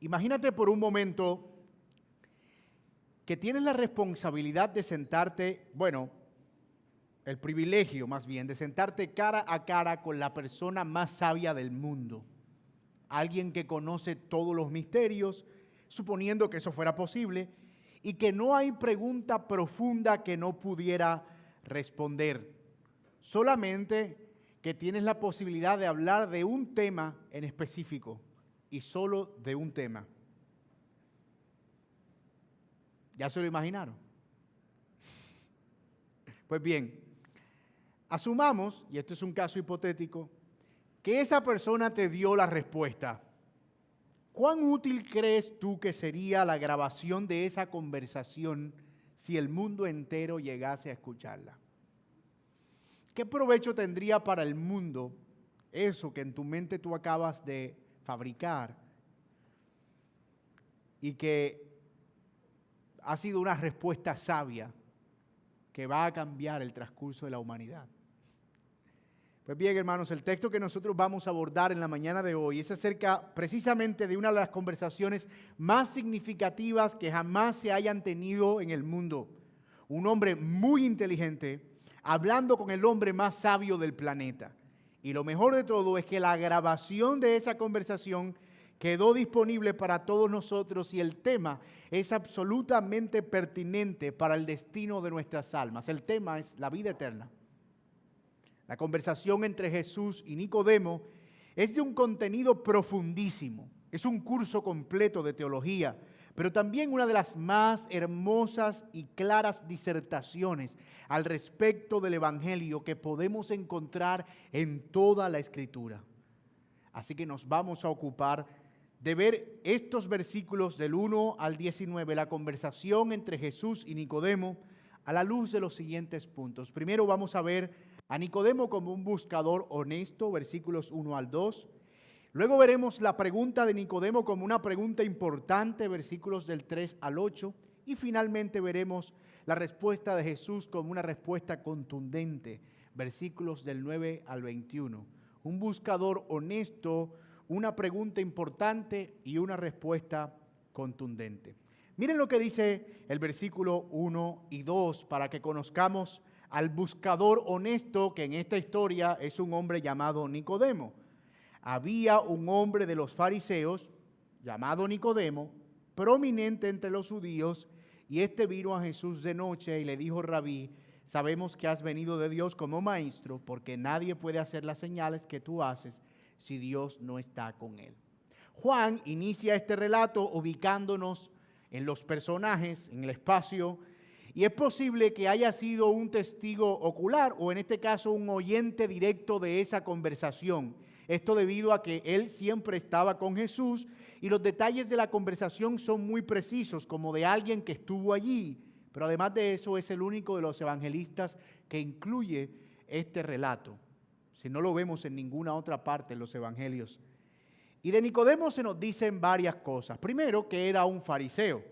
Imagínate por un momento que tienes la responsabilidad de sentarte, el privilegio más bien, de sentarte cara a cara con la persona más sabia del mundo. Alguien que conoce todos los misterios, suponiendo que eso fuera posible, y que no hay pregunta profunda que no pudiera responder. Solamente que tienes la posibilidad de hablar de un tema en específico. Y solo de un tema. ¿Ya se lo imaginaron? Pues bien, asumamos, y esto es un caso hipotético, que esa persona te dio la respuesta. ¿Cuán útil crees tú que sería la grabación de esa conversación si el mundo entero llegase a escucharla? ¿Qué provecho tendría para el mundo eso que en tu mente tú acabas de fabricar y que ha sido una respuesta sabia que va a cambiar el transcurso de la humanidad? Pues bien, hermanos, el texto que nosotros vamos a abordar en la mañana de hoy es acerca precisamente de una de las conversaciones más significativas que jamás se hayan tenido en el mundo. Un hombre muy inteligente hablando con el hombre más sabio del planeta. Y lo mejor de todo es que la grabación de esa conversación quedó disponible para todos nosotros y el tema es absolutamente pertinente para el destino de nuestras almas. El tema es la vida eterna. La conversación entre Jesús y Nicodemo es de un contenido profundísimo. Es un curso completo de teología, pero también una de las más hermosas y claras disertaciones al respecto del Evangelio que podemos encontrar en toda la Escritura. Así que nos vamos a ocupar de ver estos versículos del 1 al 19, la conversación entre Jesús y Nicodemo, a la luz de los siguientes puntos. Primero vamos a ver a Nicodemo como un buscador honesto, versículos 1 al 2. Luego veremos la pregunta de Nicodemo como una pregunta importante, versículos del 3 al 8. Y finalmente veremos la respuesta de Jesús como una respuesta contundente, versículos del 9 al 21. Un buscador honesto, una pregunta importante y una respuesta contundente. Miren lo que dice el versículo 1 y 2 para que conozcamos al buscador honesto, que en esta historia es un hombre llamado Nicodemo. Había un hombre de los fariseos llamado Nicodemo, prominente entre los judíos, y este vino a Jesús de noche y le dijo: Rabí, sabemos que has venido de Dios como maestro, porque nadie puede hacer las señales que tú haces si Dios no está con él. Juan inicia este relato ubicándonos en los personajes, en el espacio, y es posible que haya sido un testigo ocular o en este caso un oyente directo de esa conversación. Esto debido a que él siempre estaba con Jesús y los detalles de la conversación son muy precisos, como de alguien que estuvo allí. Pero además de eso es el único de los evangelistas que incluye este relato. Si no lo vemos en ninguna otra parte en los evangelios. Y de Nicodemo se nos dicen varias cosas. Primero, que era un fariseo.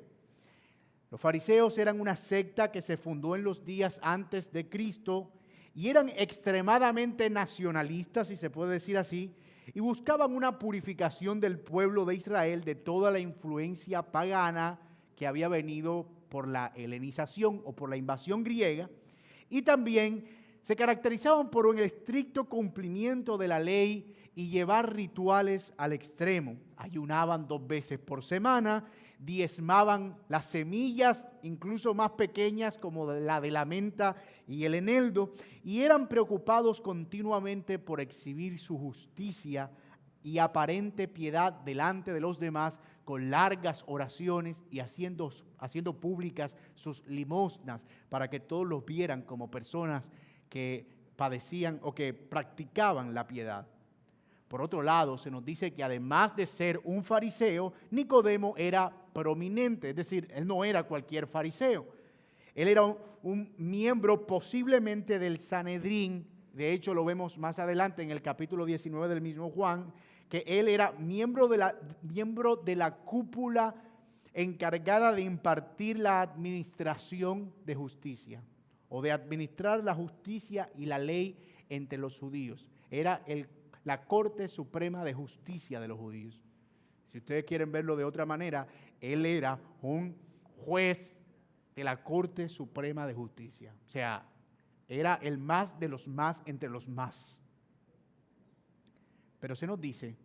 Los fariseos eran una secta que se fundó en los días antes de Cristo y eran extremadamente nacionalistas, si se puede decir así, y buscaban una purificación del pueblo de Israel de toda la influencia pagana que había venido por la helenización o por la invasión griega, y también se caracterizaban por un estricto cumplimiento de la ley y llevar rituales al extremo. Ayunaban 2 veces por semana, diezmaban las semillas, incluso más pequeñas como la de la menta y el eneldo, y eran preocupados continuamente por exhibir su justicia y aparente piedad delante de los demás con largas oraciones y haciendo públicas sus limosnas para que todos los vieran como personas que padecían o que practicaban la piedad. Por otro lado, se nos dice que además de ser un fariseo, Nicodemo era prominente, es decir, él no era cualquier fariseo. Él era un miembro posiblemente del Sanedrín, de hecho lo vemos más adelante en el capítulo 19 del mismo Juan, que él era miembro de la cúpula encargada de impartir la administración de justicia, o de administrar la justicia y la ley entre los judíos. Era la Corte Suprema de Justicia de los judíos. Si ustedes quieren verlo de otra manera, él era un juez de la Corte Suprema de Justicia. O sea, era el más de los más entre los más. Pero se nos dice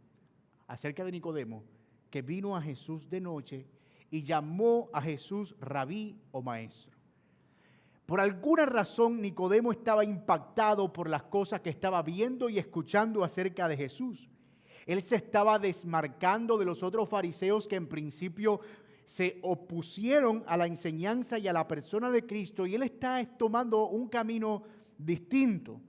acerca de Nicodemo que vino a Jesús de noche y llamó a Jesús rabí o maestro. Por alguna razón Nicodemo estaba impactado por las cosas que estaba viendo y escuchando acerca de Jesús. Él se estaba desmarcando de los otros fariseos que en principio se opusieron a la enseñanza y a la persona de Cristo, y él está tomando un camino distinto.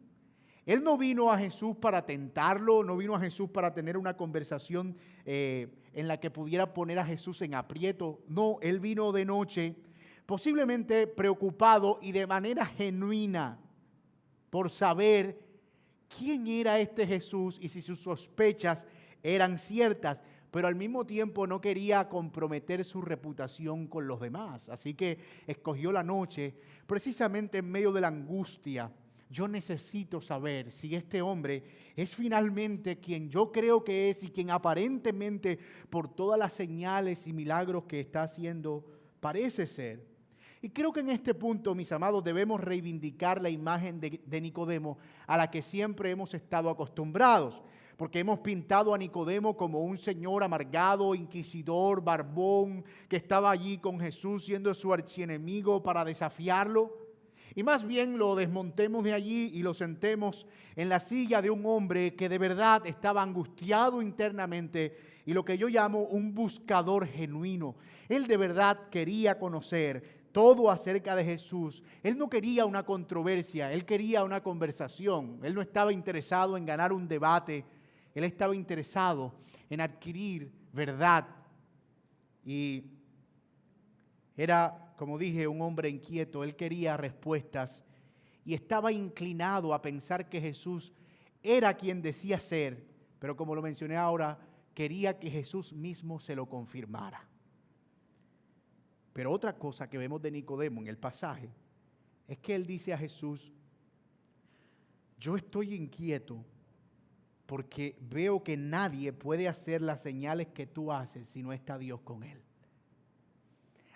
Él no vino a Jesús para tentarlo, no vino a Jesús para tener una conversación en la que pudiera poner a Jesús en aprieto. No, él vino de noche, posiblemente preocupado y de manera genuina por saber quién era este Jesús y si sus sospechas eran ciertas, pero al mismo tiempo no quería comprometer su reputación con los demás. Así que escogió la noche precisamente en medio de la angustia. Yo necesito saber si este hombre es finalmente quien yo creo que es y quien aparentemente por todas las señales y milagros que está haciendo parece ser. Y creo que en este punto, mis amados, debemos reivindicar la imagen de Nicodemo a la que siempre hemos estado acostumbrados, porque hemos pintado a Nicodemo como un señor amargado, inquisidor, barbón, que estaba allí con Jesús siendo su archienemigo para desafiarlo. Y más bien lo desmontemos de allí y lo sentemos en la silla de un hombre que de verdad estaba angustiado internamente y lo que yo llamo un buscador genuino. Él de verdad quería conocer todo acerca de Jesús. Él no quería una controversia, él quería una conversación. Él no estaba interesado en ganar un debate, él estaba interesado en adquirir verdad. Y era, como dije, un hombre inquieto, él quería respuestas y estaba inclinado a pensar que Jesús era quien decía ser, pero como lo mencioné ahora, quería que Jesús mismo se lo confirmara. Pero otra cosa que vemos de Nicodemo en el pasaje es que él dice a Jesús: yo estoy inquieto porque veo que nadie puede hacer las señales que tú haces si no está Dios con él.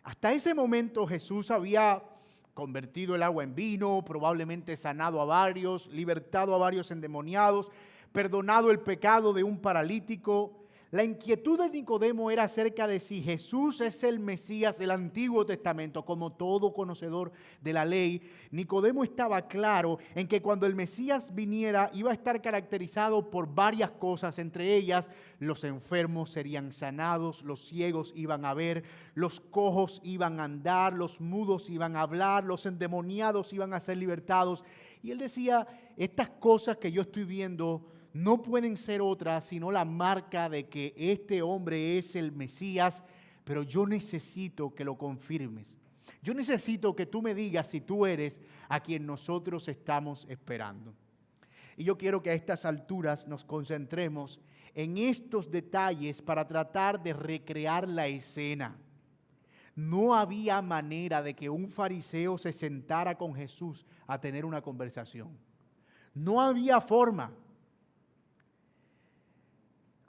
Hasta ese momento Jesús había convertido el agua en vino, probablemente sanado a varios, libertado a varios endemoniados, perdonado el pecado de un paralítico. La inquietud de Nicodemo era acerca de si Jesús es el Mesías del Antiguo Testamento. Como todo conocedor de la ley, Nicodemo estaba claro en que cuando el Mesías viniera iba a estar caracterizado por varias cosas, entre ellas los enfermos serían sanados, los ciegos iban a ver, los cojos iban a andar, los mudos iban a hablar, los endemoniados iban a ser libertados. Y él decía, estas cosas que yo estoy viendo no pueden ser otras sino la marca de que este hombre es el Mesías, pero yo necesito que lo confirmes. Yo necesito que tú me digas si tú eres a quien nosotros estamos esperando. Y yo quiero que a estas alturas nos concentremos en estos detalles para tratar de recrear la escena. No había manera de que un fariseo se sentara con Jesús a tener una conversación. No había forma.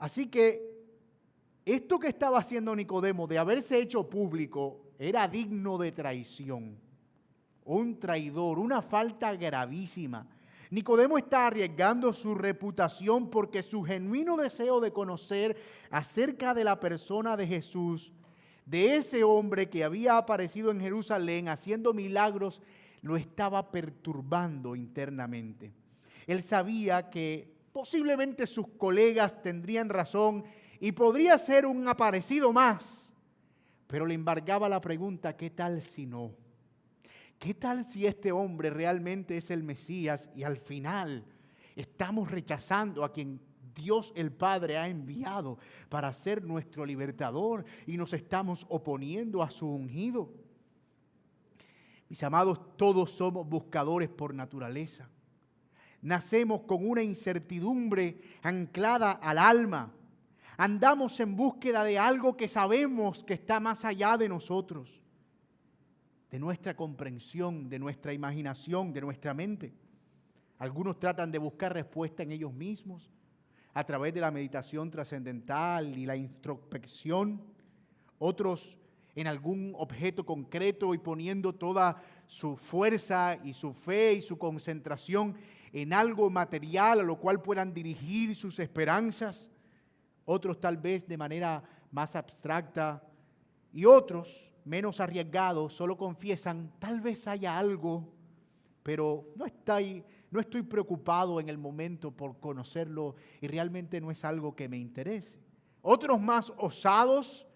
Así que esto que estaba haciendo Nicodemo de haberse hecho público era digno de traición. Un traidor, una falta gravísima. Nicodemo está arriesgando su reputación porque su genuino deseo de conocer acerca de la persona de Jesús, de ese hombre que había aparecido en Jerusalén haciendo milagros, lo estaba perturbando internamente. Él sabía que posiblemente sus colegas tendrían razón y podría ser un aparecido más, pero le embargaba la pregunta, ¿qué tal si no? ¿Qué tal si este hombre realmente es el Mesías y al final estamos rechazando a quien Dios el Padre ha enviado para ser nuestro libertador y nos estamos oponiendo a su ungido? Mis amados, todos somos buscadores por naturaleza. Nacemos con una incertidumbre anclada al alma. Andamos en búsqueda de algo que sabemos que está más allá de nosotros, de nuestra comprensión, de nuestra imaginación, de nuestra mente. Algunos tratan de buscar respuesta en ellos mismos a través de la meditación trascendental y la introspección. Otros en algún objeto concreto y poniendo toda su fuerza y su fe y su concentración en algo material a lo cual puedan dirigir sus esperanzas. Otros tal vez de manera más abstracta y otros menos arriesgados solo confiesan, tal vez haya algo, pero no estoy preocupado en el momento por conocerlo y realmente no es algo que me interese. Otros más osados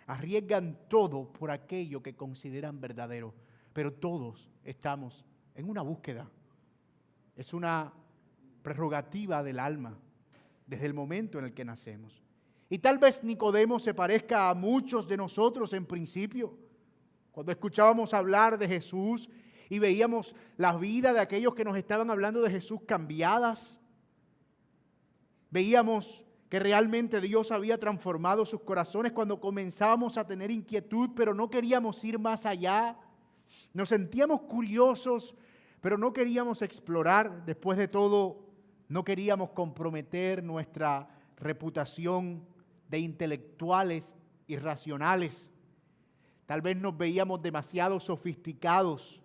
arriesgan todo por aquello que consideran verdadero, pero todos estamos en una búsqueda. Es una prerrogativa del alma desde el momento en el que nacemos. Y tal vez Nicodemo se parezca a muchos de nosotros en principio. Cuando escuchábamos hablar de Jesús y veíamos la vida de aquellos que nos estaban hablando de Jesús cambiadas, veíamos que realmente Dios había transformado sus corazones cuando comenzábamos a tener inquietud, pero no queríamos ir más allá. Nos sentíamos curiosos, pero no queríamos explorar. Después de todo, no queríamos comprometer nuestra reputación de intelectuales irracionales. Tal vez nos veíamos demasiado sofisticados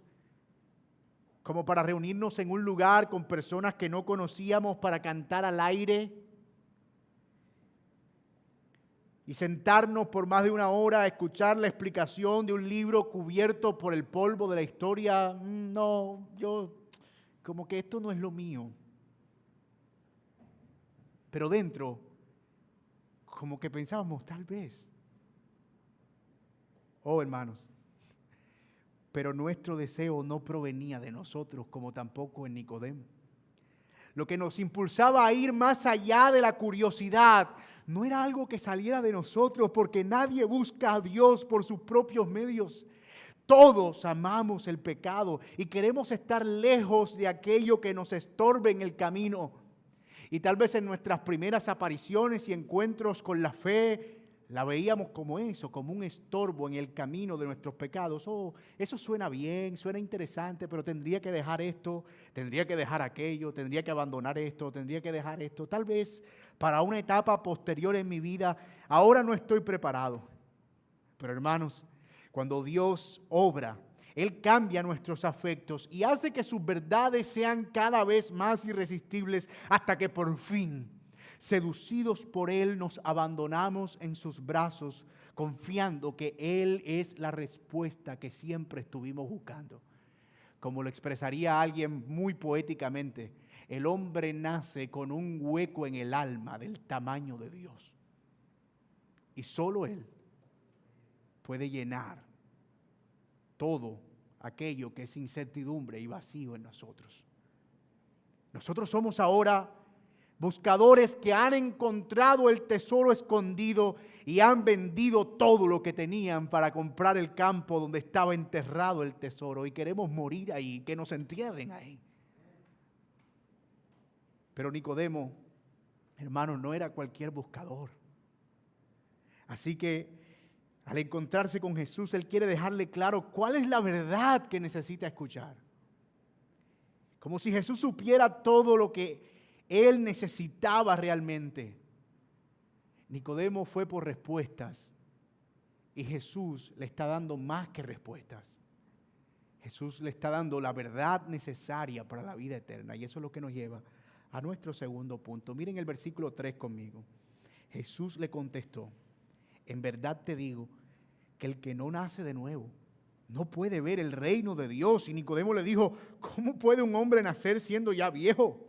como para reunirnos en un lugar con personas que no conocíamos para cantar al aire y sentarnos por más de una hora a escuchar la explicación de un libro cubierto por el polvo de la historia. No, como que esto no es lo mío. Pero dentro, como que pensábamos, tal vez. Oh, hermanos, pero nuestro deseo no provenía de nosotros, como tampoco en Nicodemo. Lo que nos impulsaba a ir más allá de la curiosidad no era algo que saliera de nosotros, porque nadie busca a Dios por sus propios medios. Todos amamos el pecado y queremos estar lejos de aquello que nos estorbe en el camino. Y tal vez en nuestras primeras apariciones y encuentros con la fe, la veíamos como eso, como un estorbo en el camino de nuestros pecados. Oh, eso suena bien, suena interesante, pero tendría que dejar esto, tendría que dejar aquello, tendría que abandonar esto, tendría que dejar esto. Tal vez para una etapa posterior en mi vida, ahora no estoy preparado. Pero hermanos, cuando Dios obra, Él cambia nuestros afectos y hace que sus verdades sean cada vez más irresistibles hasta que por fin, seducidos por Él, nos abandonamos en sus brazos, confiando que Él es la respuesta que siempre estuvimos buscando. Como lo expresaría alguien muy poéticamente, el hombre nace con un hueco en el alma del tamaño de Dios. Y solo Él puede llenar todo aquello que es incertidumbre y vacío en nosotros. Nosotros somos ahora buscadores que han encontrado el tesoro escondido y han vendido todo lo que tenían para comprar el campo donde estaba enterrado el tesoro, y queremos morir ahí, que nos entierren ahí. Pero Nicodemo, hermano, no era cualquier buscador. Así que al encontrarse con Jesús, Él quiere dejarle claro cuál es la verdad que necesita escuchar. Como si Jesús supiera todo lo que Él necesitaba realmente. Nicodemo fue por respuestas y Jesús le está dando más que respuestas. Jesús le está dando la verdad necesaria para la vida eterna, y eso es lo que nos lleva a nuestro segundo punto. Miren el versículo 3 conmigo. Jesús le contestó: en verdad te digo que el que no nace de nuevo no puede ver el reino de Dios. Y Nicodemo le dijo: ¿cómo puede un hombre nacer siendo ya viejo?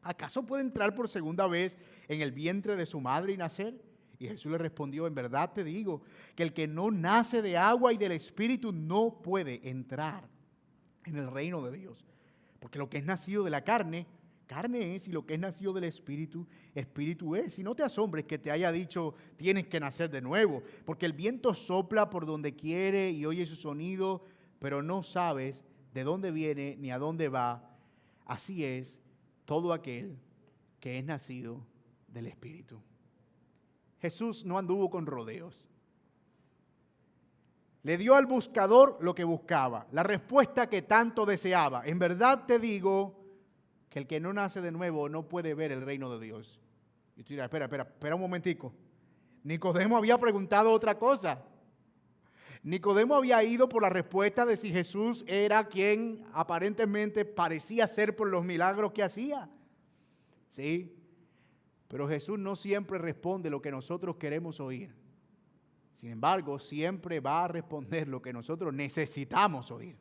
¿Acaso puede entrar por segunda vez en el vientre de su madre y nacer? Y Jesús le respondió: en verdad te digo que el que no nace de agua y del Espíritu no puede entrar en el reino de Dios. Porque lo que es nacido de la carne, carne es, y lo que es nacido del Espíritu, Espíritu es. Y no te asombres que te haya dicho: tienes que nacer de nuevo, porque el viento sopla por donde quiere y oye su sonido, pero no sabes de dónde viene ni a dónde va. Así es todo aquel que es nacido del Espíritu. Jesús no anduvo con rodeos. Le dio al buscador lo que buscaba, la respuesta que tanto deseaba. En verdad te digo que el que no nace de nuevo no puede ver el reino de Dios. Y tú dirás, espera un momentico. Nicodemo había preguntado otra cosa. Nicodemo había ido por la respuesta de si Jesús era quien aparentemente parecía ser por los milagros que hacía. Sí, pero Jesús no siempre responde lo que nosotros queremos oír. Sin embargo, siempre va a responder lo que nosotros necesitamos oír.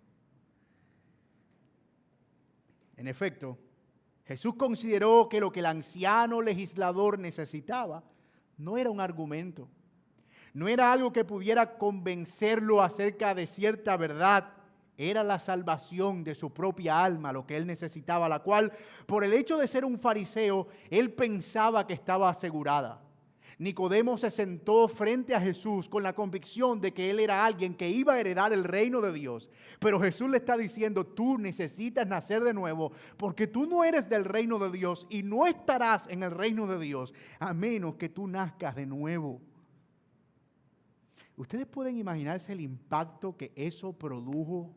En efecto, Jesús consideró que lo que el anciano legislador necesitaba no era un argumento, no era algo que pudiera convencerlo acerca de cierta verdad, era la salvación de su propia alma lo que él necesitaba, la cual, por el hecho de ser un fariseo, él pensaba que estaba asegurada. Nicodemo se sentó frente a Jesús con la convicción de que él era alguien que iba a heredar el reino de Dios. Pero Jesús le está diciendo, tú necesitas nacer de nuevo porque tú no eres del reino de Dios y no estarás en el reino de Dios a menos que tú nazcas de nuevo. ¿Ustedes pueden imaginarse el impacto que eso produjo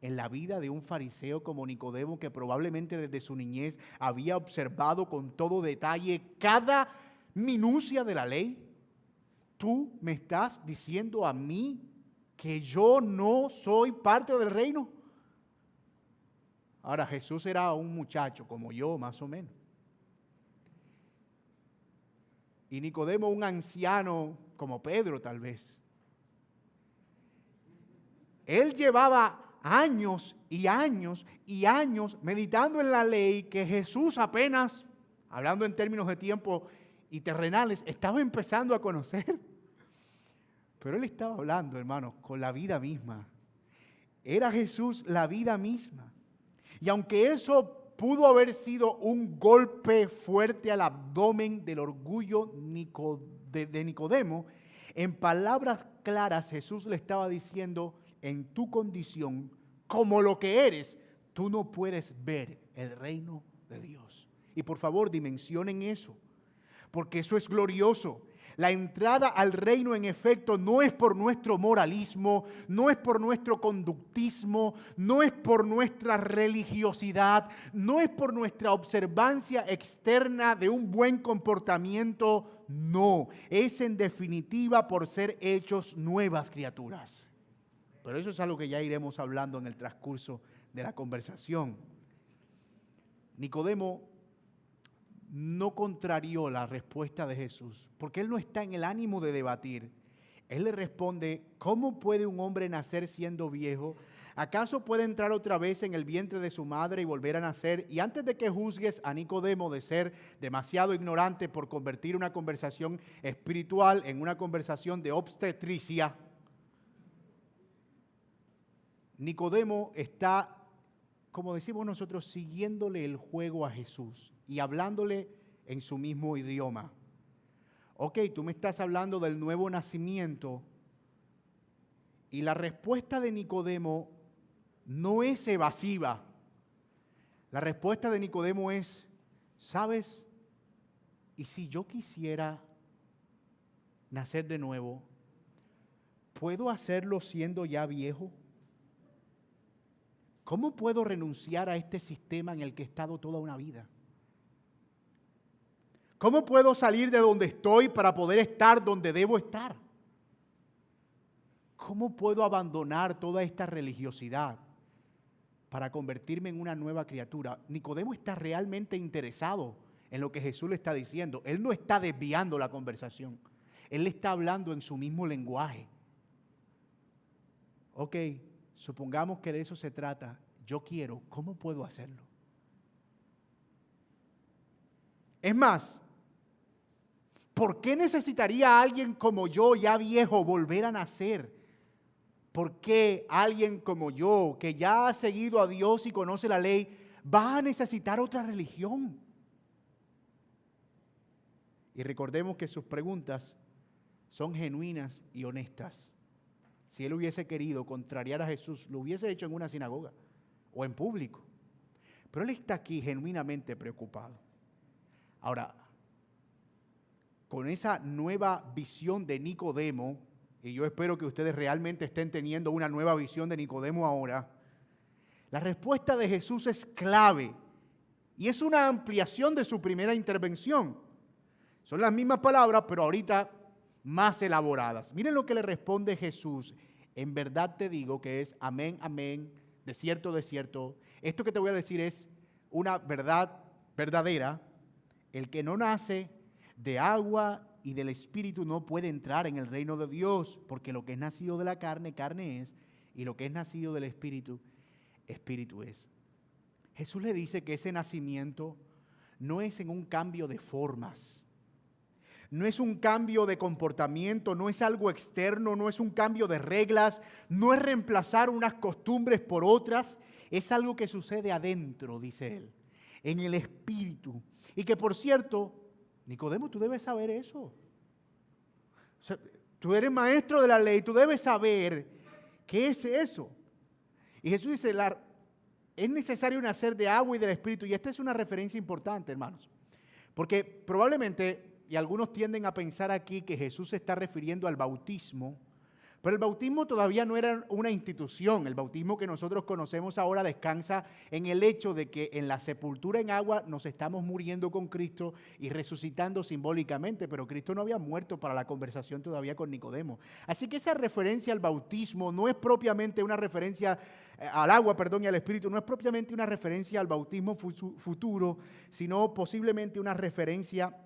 en la vida de un fariseo como Nicodemo, que probablemente desde su niñez había observado con todo detalle cada minucia de la ley? ¿Tú me estás diciendo a mí que yo no soy parte del reino? Ahora, Jesús era un muchacho como yo, más o menos. Y Nicodemo un anciano como Pedro, tal vez. Él llevaba años y años y años meditando en la ley que Jesús apenas, hablando en términos de tiempo y terrenales, estaba empezando a conocer. Pero él estaba hablando, hermanos, con la vida misma. Era Jesús la vida misma. Y aunque eso pudo haber sido un golpe fuerte al abdomen del orgullo de Nicodemo, en palabras claras Jesús le estaba diciendo, en tu condición, como lo que eres, tú no puedes ver el reino de Dios. Y por favor, dimensionen eso, porque eso es glorioso. La entrada al reino, en efecto, no es por nuestro moralismo, no es por nuestro conductismo, no es por nuestra religiosidad, no es por nuestra observancia externa de un buen comportamiento, no. Es en definitiva por ser hechos nuevas criaturas. Pero eso es algo que ya iremos hablando en el transcurso de la conversación. Nicodemo no contrarió la respuesta de Jesús, porque él no está en el ánimo de debatir. Él le responde, ¿cómo puede un hombre nacer siendo viejo? ¿Acaso puede entrar otra vez en el vientre de su madre y volver a nacer? Y antes de que juzgues a Nicodemo de ser demasiado ignorante por convertir una conversación espiritual en una conversación de obstetricia, Nicodemo está, como decimos nosotros, siguiéndole el juego a Jesús y hablándole en su mismo idioma. Ok, tú me estás hablando del nuevo nacimiento y la respuesta de Nicodemo no es evasiva. La respuesta de Nicodemo es, ¿sabes? Y si yo quisiera nacer de nuevo, ¿puedo hacerlo siendo ya viejo? ¿Cómo puedo renunciar a este sistema en el que he estado toda una vida? ¿Cómo puedo salir de donde estoy para poder estar donde debo estar? ¿Cómo puedo abandonar toda esta religiosidad para convertirme en una nueva criatura? Nicodemo está realmente interesado en lo que Jesús le está diciendo. Él no está desviando la conversación. Él le está hablando en su mismo lenguaje. Ok, supongamos que de eso se trata. Yo quiero, ¿cómo puedo hacerlo? Es más, ¿por qué necesitaría alguien como yo, ya viejo, volver a nacer? ¿Por qué alguien como yo, que ya ha seguido a Dios y conoce la ley, va a necesitar otra religión? Y recordemos que sus preguntas son genuinas y honestas. Si él hubiese querido contrariar a Jesús, lo hubiese hecho en una sinagoga o en público. Pero él está aquí genuinamente preocupado. Ahora, con esa nueva visión de Nicodemo, y yo espero que ustedes realmente estén teniendo una nueva visión de Nicodemo ahora, la respuesta de Jesús es clave y es una ampliación de su primera intervención. Son las mismas palabras, pero ahorita más elaboradas. Miren lo que le responde Jesús. En verdad te digo que es amén, amén, de cierto, de cierto. Esto que te voy a decir es una verdad verdadera. El que no nace de agua y del Espíritu no puede entrar en el reino de Dios, porque lo que es nacido de la carne, carne es, y lo que es nacido del Espíritu, Espíritu es. Jesús le dice que ese nacimiento no es en un cambio de formas, no es un cambio de comportamiento, no es algo externo, no es un cambio de reglas, no es reemplazar unas costumbres por otras, es algo que sucede adentro, dice él, en el Espíritu. Y que por cierto, Nicodemo, tú debes saber eso. O sea, tú eres maestro de la ley, tú debes saber qué es eso. Y Jesús dice, es necesario nacer de agua y del Espíritu. Y esta es una referencia importante, hermanos. Porque probablemente, y algunos tienden a pensar aquí que Jesús se está refiriendo al bautismo, pero el bautismo todavía no era una institución. El bautismo que nosotros conocemos ahora descansa en el hecho de que en la sepultura en agua nos estamos muriendo con Cristo y resucitando simbólicamente, pero Cristo no había muerto para la conversación todavía con Nicodemo. Así que esa referencia al bautismo no es propiamente una referencia al agua, y al Espíritu, no es propiamente una referencia al bautismo futuro, sino posiblemente una referencia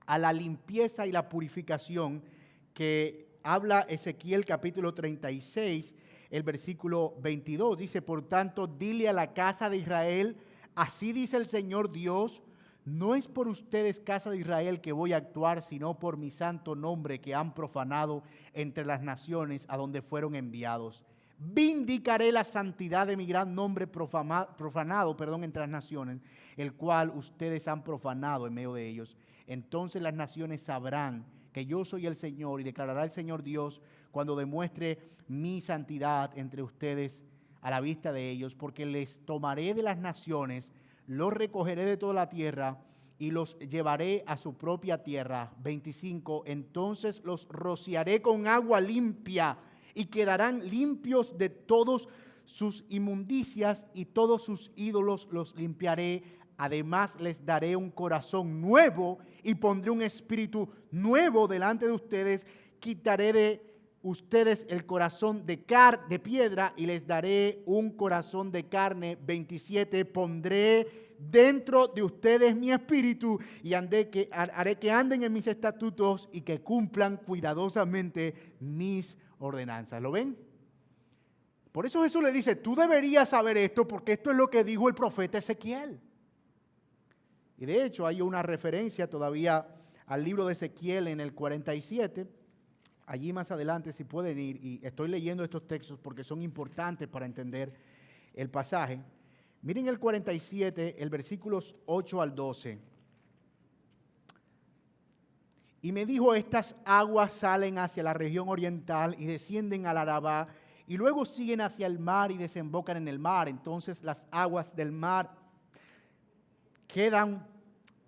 a la limpieza y la purificación que habla Ezequiel capítulo 36, el versículo 22. Dice, por tanto, dile a la casa de Israel, así dice el Señor Dios, no es por ustedes, casa de Israel, que voy a actuar, sino por mi santo nombre que han profanado entre las naciones a donde fueron enviados. Vindicaré la santidad de mi gran nombre profanado entre las naciones, el cual ustedes han profanado en medio de ellos. Entonces las naciones sabrán que yo soy el Señor, y declarará el Señor Dios cuando demuestre mi santidad entre ustedes a la vista de ellos, porque les tomaré de las naciones, los recogeré de toda la tierra y los llevaré a su propia tierra. 25, entonces los rociaré con agua limpia y quedarán limpios de todos sus inmundicias y todos sus ídolos los limpiaré. Además les daré un corazón nuevo y pondré un espíritu nuevo delante de ustedes. Quitaré de ustedes el corazón de piedra y les daré un corazón de carne. 27, pondré dentro de ustedes mi espíritu y haré que anden en mis estatutos y que cumplan cuidadosamente mis ordenanzas. ¿Lo ven? Por eso Jesús le dice, tú deberías saber esto porque esto es lo que dijo el profeta Ezequiel. Y de hecho hay una referencia todavía al libro de Ezequiel en el 47. Allí más adelante si pueden ir, y estoy leyendo estos textos porque son importantes para entender el pasaje. Miren el 47, el versículos 8 al 12. Y me dijo, estas aguas salen hacia la región oriental y descienden al Arabá, y luego siguen hacia el mar y desembocan en el mar. Entonces las aguas del mar quedan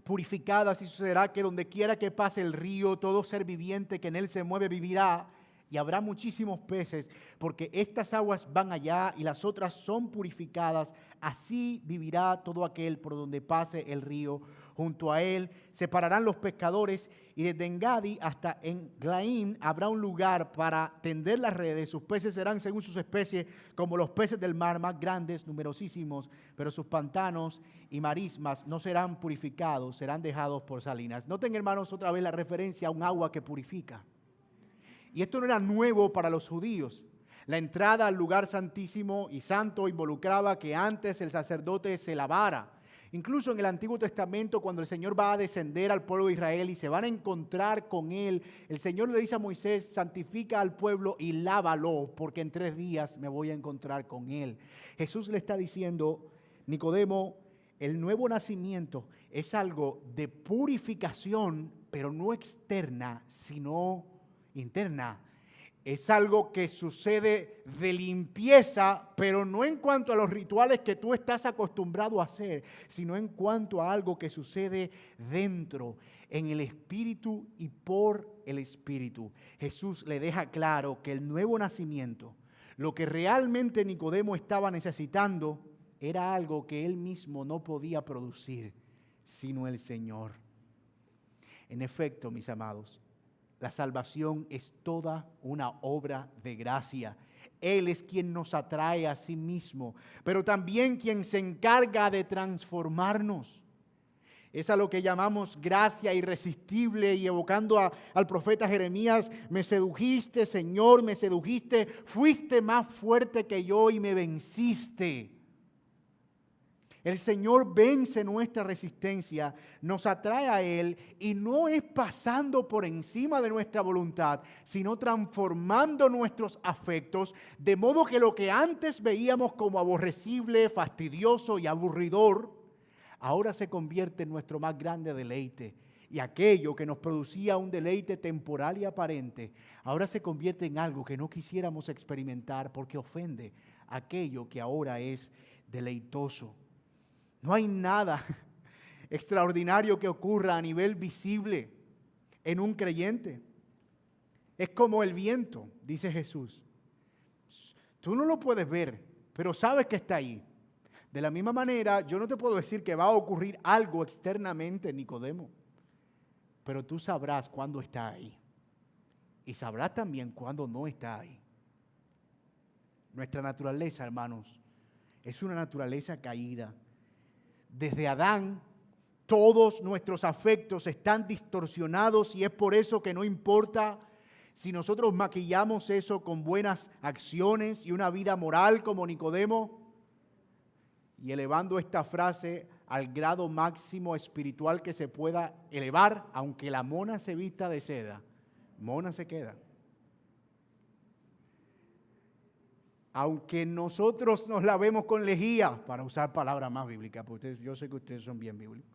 purificadas y sucederá que donde quiera que pase el río, todo ser viviente que en él se mueve vivirá, y habrá muchísimos peces, porque estas aguas van allá y las otras son purificadas. Así vivirá todo aquel por donde pase el río. Junto a él separarán los pescadores, y desde Engadi hasta Englaim habrá un lugar para tender las redes. Sus peces serán según sus especies, como los peces del mar, más grandes, numerosísimos, pero sus pantanos y marismas no serán purificados, serán dejados por salinas. Noten, hermanos, otra vez la referencia a un agua que purifica. Y esto no era nuevo para los judíos. La entrada al lugar santísimo y santo involucraba que antes el sacerdote se lavara. Incluso en el Antiguo Testamento, cuando el Señor va a descender al pueblo de Israel y se van a encontrar con él, el Señor le dice a Moisés, santifica al pueblo y lávalo, porque en 3 días me voy a encontrar con él. Jesús le está diciendo, Nicodemo, el nuevo nacimiento es algo de purificación, pero no externa, sino interna. Es algo que sucede de limpieza, pero no en cuanto a los rituales que tú estás acostumbrado a hacer, sino en cuanto a algo que sucede dentro, en el Espíritu y por el Espíritu. Jesús le deja claro que el nuevo nacimiento, lo que realmente Nicodemo estaba necesitando, era algo que él mismo no podía producir, sino el Señor. En efecto, mis amados, la salvación es toda una obra de gracia. Él es quien nos atrae a sí mismo, pero también quien se encarga de transformarnos. Es a lo que llamamos gracia irresistible, y evocando al profeta Jeremías: me sedujiste, Señor, me sedujiste, fuiste más fuerte que yo y me venciste. El Señor vence nuestra resistencia, nos atrae a Él, y no es pasando por encima de nuestra voluntad, sino transformando nuestros afectos, de modo que lo que antes veíamos como aborrecible, fastidioso y aburridor, ahora se convierte en nuestro más grande deleite. Y aquello que nos producía un deleite temporal y aparente, ahora se convierte en algo que no quisiéramos experimentar porque ofende aquello que ahora es deleitoso. No hay nada extraordinario que ocurra a nivel visible en un creyente. Es como el viento, dice Jesús. Tú no lo puedes ver, pero sabes que está ahí. De la misma manera, yo no te puedo decir que va a ocurrir algo externamente, Nicodemo, pero tú sabrás cuándo está ahí. Y sabrás también cuándo no está ahí. Nuestra naturaleza, hermanos, es una naturaleza caída. Desde Adán, todos nuestros afectos están distorsionados, y es por eso que no importa si nosotros maquillamos eso con buenas acciones y una vida moral como Nicodemo, y elevando esta frase al grado máximo espiritual que se pueda elevar: aunque la mona se vista de seda, mona se queda. Aunque nosotros nos lavemos con lejía, para usar palabras más bíblicas, porque yo sé que ustedes son bien bíblicos.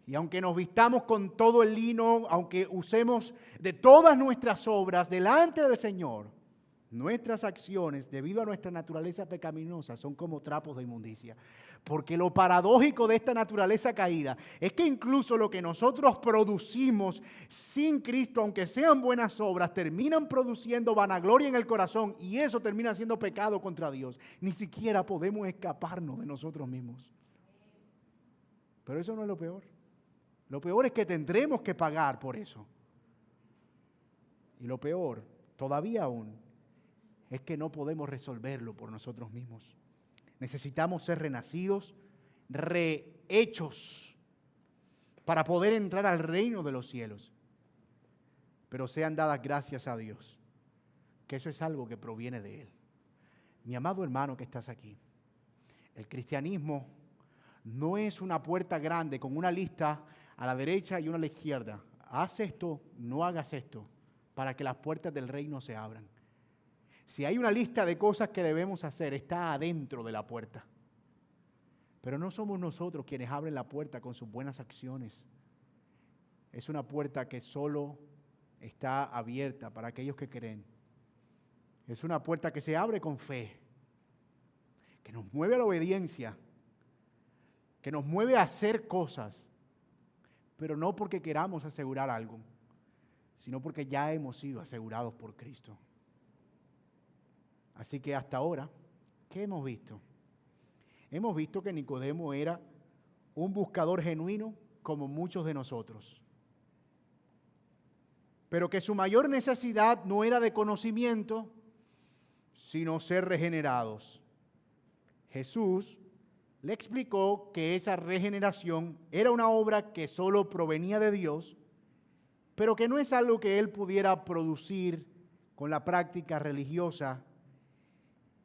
Y aunque nos vistamos con todo el lino, aunque usemos de todas nuestras obras delante del Señor, nuestras acciones, debido a nuestra naturaleza pecaminosa, son como trapos de inmundicia. Porque lo paradójico de esta naturaleza caída es que incluso lo que nosotros producimos sin Cristo, aunque sean buenas obras, terminan produciendo vanagloria en el corazón, y eso termina siendo pecado contra Dios. Ni siquiera podemos escaparnos de nosotros mismos. Pero eso no es lo peor. Lo peor es que tendremos que pagar por eso. Y lo peor, todavía aún, es que no podemos resolverlo por nosotros mismos. Necesitamos ser renacidos, rehechos, para poder entrar al reino de los cielos. Pero sean dadas gracias a Dios, que eso es algo que proviene de Él. Mi amado hermano que estás aquí, el cristianismo no es una puerta grande con una lista a la derecha y una a la izquierda. Haz esto, no hagas esto, para que las puertas del reino se abran. Si hay una lista de cosas que debemos hacer, está adentro de la puerta. Pero no somos nosotros quienes abren la puerta con sus buenas acciones. Es una puerta que solo está abierta para aquellos que creen. Es una puerta que se abre con fe, que nos mueve a la obediencia, que nos mueve a hacer cosas, pero no porque queramos asegurar algo, sino porque ya hemos sido asegurados por Cristo. Así que hasta ahora, ¿qué hemos visto? Hemos visto que Nicodemo era un buscador genuino como muchos de nosotros, pero que su mayor necesidad no era de conocimiento, sino ser regenerados. Jesús le explicó que esa regeneración era una obra que solo provenía de Dios, pero que no es algo que él pudiera producir con la práctica religiosa,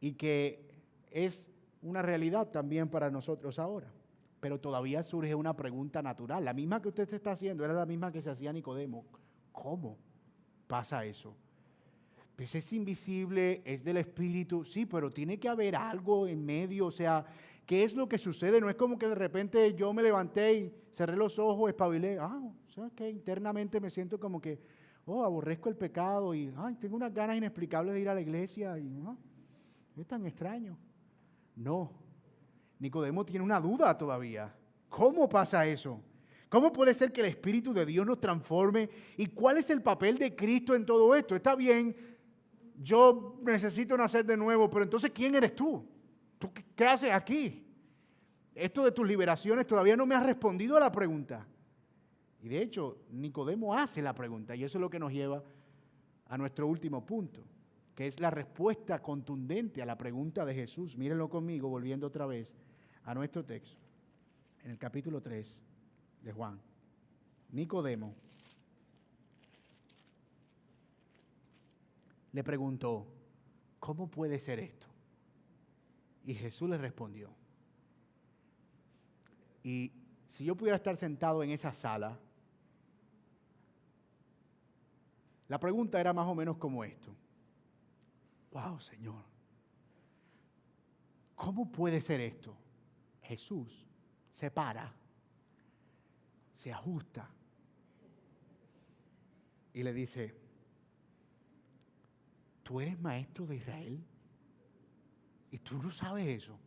y que es una realidad también para nosotros ahora. Pero todavía surge una pregunta natural. La misma que usted se está haciendo era la misma que se hacía Nicodemo. ¿Cómo pasa eso? Pues es invisible, es del Espíritu. Sí, pero tiene que haber algo en medio. O sea, ¿qué es lo que sucede? No es como que de repente yo me levanté y cerré los ojos, espabilé. O sea, que internamente me siento como que, Oh, aborrezco el pecado y tengo unas ganas inexplicables de ir a la iglesia y es tan extraño. No, Nicodemo tiene una duda todavía. ¿Cómo pasa eso? ¿Cómo puede ser que el Espíritu de Dios nos transforme? ¿Y cuál es el papel de Cristo en todo esto? Está bien, yo necesito nacer de nuevo, pero entonces, ¿quién eres tú? ¿Tú qué haces aquí? Esto de tus liberaciones todavía no me has respondido a la pregunta. Y de hecho, Nicodemo hace la pregunta y eso es lo que nos lleva a nuestro último punto, que es la respuesta contundente a la pregunta de Jesús. Mírenlo conmigo, volviendo otra vez a nuestro texto, en el capítulo 3 de Juan. Nicodemo le preguntó, ¿cómo puede ser esto? Y Jesús le respondió. Y si yo pudiera estar sentado en esa sala, la pregunta era más o menos como esto. Wow, Señor, ¿cómo puede ser esto? Jesús se para, se ajusta y le dice, ¿tú eres maestro de Israel? ¿Y tú no sabes eso?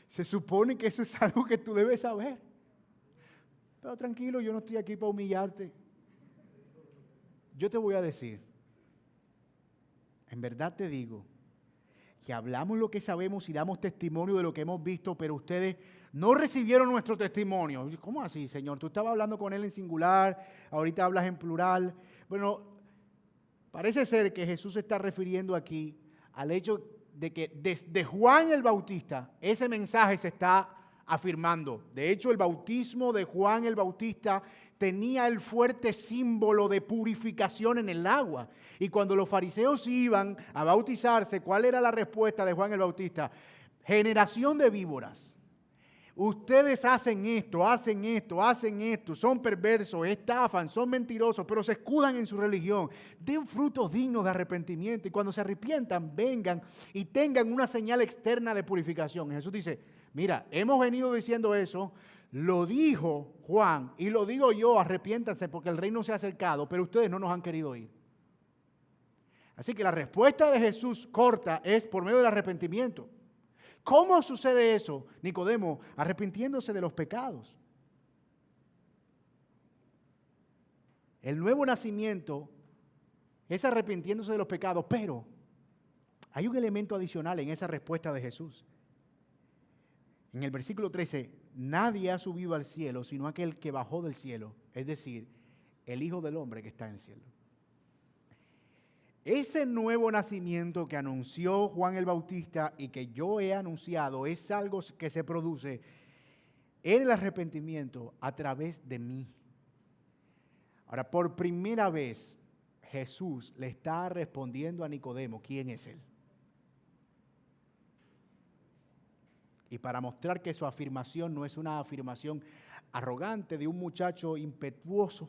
Se supone que eso es algo que tú debes saber. Pero tranquilo, yo no estoy aquí para humillarte. Yo te voy a decir, en verdad te digo, que hablamos lo que sabemos y damos testimonio de lo que hemos visto, pero ustedes no recibieron nuestro testimonio. ¿Cómo así, Señor? Tú estabas hablando con él en singular, ahorita hablas en plural. Bueno, parece ser que Jesús se está refiriendo aquí al hecho de que desde Juan el Bautista ese mensaje se está afirmando. De hecho, el bautismo de Juan el Bautista tenía el fuerte símbolo de purificación en el agua. Y cuando los fariseos iban a bautizarse, ¿cuál era la respuesta de Juan el Bautista? Generación de víboras. Ustedes hacen esto, son perversos, estafan, son mentirosos, pero se escudan en su religión. Den frutos dignos de arrepentimiento y cuando se arrepientan, vengan y tengan una señal externa de purificación. Jesús dice, mira, hemos venido diciendo eso, lo dijo Juan y lo digo yo, arrepiéntanse porque el reino se ha acercado, pero ustedes no nos han querido oír. Así que la respuesta de Jesús corta es por medio del arrepentimiento. ¿Cómo sucede eso? Nicodemo, arrepintiéndose de los pecados. El nuevo nacimiento es arrepintiéndose de los pecados, pero hay un elemento adicional en esa respuesta de Jesús. En el versículo 13, nadie ha subido al cielo sino aquel que bajó del cielo, es decir, el Hijo del Hombre que está en el cielo. Ese nuevo nacimiento que anunció Juan el Bautista y que yo he anunciado es algo que se produce en el arrepentimiento a través de mí. Ahora, por primera vez, Jesús le está respondiendo a Nicodemo, ¿quién es él? Y para mostrar que su afirmación no es una afirmación arrogante de un muchacho impetuoso,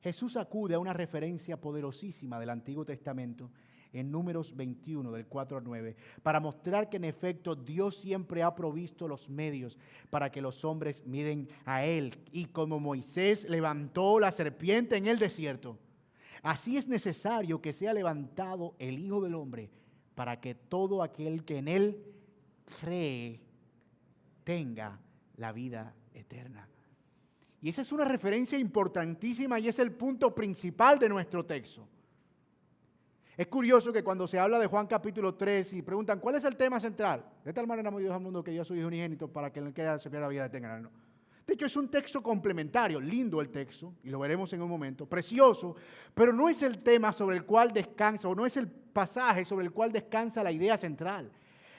Jesús acude a una referencia poderosísima del Antiguo Testamento en Números 21, del 4 al 9, para mostrar que en efecto Dios siempre ha provisto los medios para que los hombres miren a Él. Y como Moisés levantó la serpiente en el desierto, así es necesario que sea levantado el Hijo del Hombre para que todo aquel que en Él cree tenga la vida eterna. Y esa es una referencia importantísima y es el punto principal de nuestro texto. Es curioso que cuando se habla de Juan capítulo 3 y preguntan, ¿cuál es el tema central? De tal manera amó Dios al mundo que dio a su Hijo unigénito para que en él crea se pierda la vida eterna. No. De hecho, es un texto complementario, lindo el texto, y lo veremos en un momento, precioso, pero no es el tema sobre el cual descansa, o no es el pasaje sobre el cual descansa la idea central.